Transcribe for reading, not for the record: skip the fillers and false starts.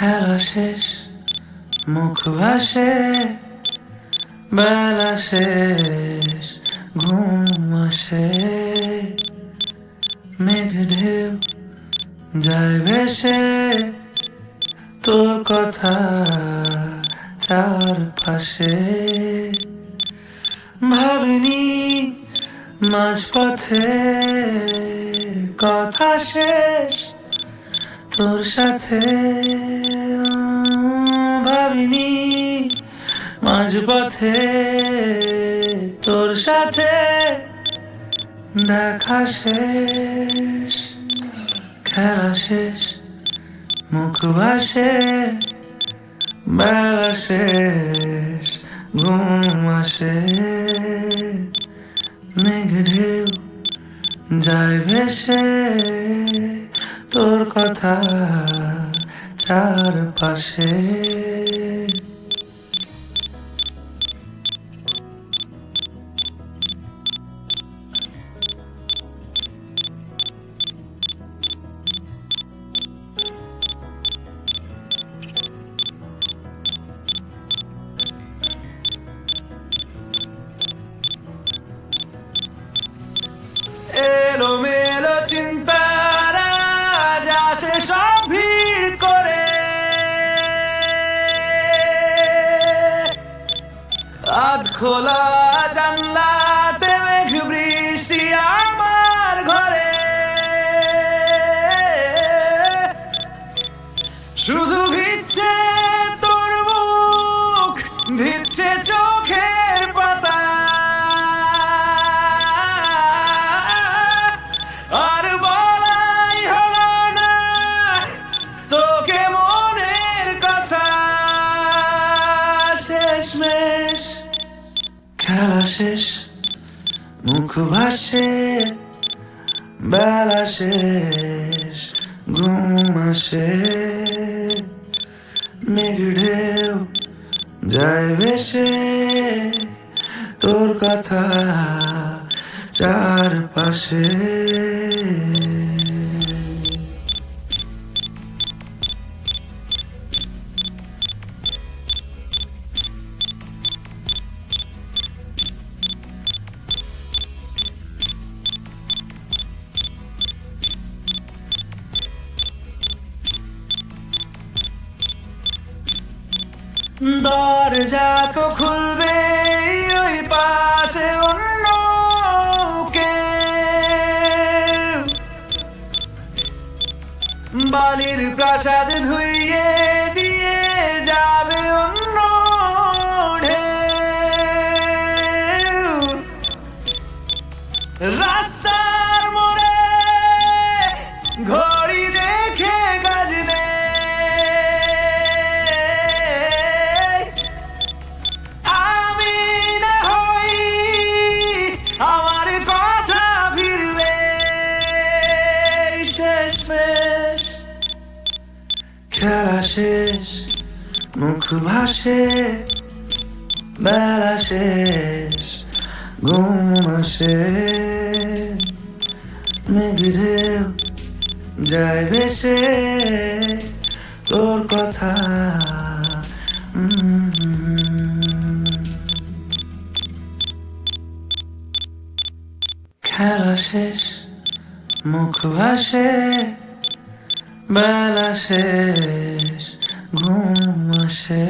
খেলা শেষ, মুখ ভাসে, বেলা শেষ, ঘুম আসে, মেঘ ঢেউ যায় ভেসে, তোর কথা চারপাশে। ভাবিনি মাঝপথে কথা শেষ তোর সাথে, ভাবিনি মাঝপথে তোর সাথে দেখা শেষ। খেলা শেষ, মুখ ভাসে, বেলা শেষ, ঘুম আসে, মেঘ ঢেউ যায় ভেসে, তোর কথা চারপাশে। এলোমেলো চিন্তারা আসে সব ভিড় করে, আধ খোলা জানলাতে মেঘ বৃষ্টি আমার ঘরে, শুধু ভিজছে তোর মুখ, ভিজছে চোখের পাতা, আর বলাই হলো না তোকে মনের কথা। শেষমেশ খেলা শেষ, মুখ ভাসে, বেলা শেষ, ঘুম আসে, মেঘ ঢেউ যায় ভেসে, তোর কথা চারপাশে। দরজা তো খুলবে ওই পাশে অন্য কেউ, বালির প্রাসাদ ধুইয়ে দিয়ে যাবে অন্য ঢেউ, রাস্তার মোড়ে ঘড়ি দেখে কাজ নেই, আমার কথা ফিরবে। শেষমেশ খেলা শেষ, মুখ ভাসে, বেলা শেষ, ঘুম আসে, মেঘ ঢেউ যায় ভেসে, তোর কথা খেলা শেষ, মুখ ভাসে, বেলা শেষ, ঘুম আসে।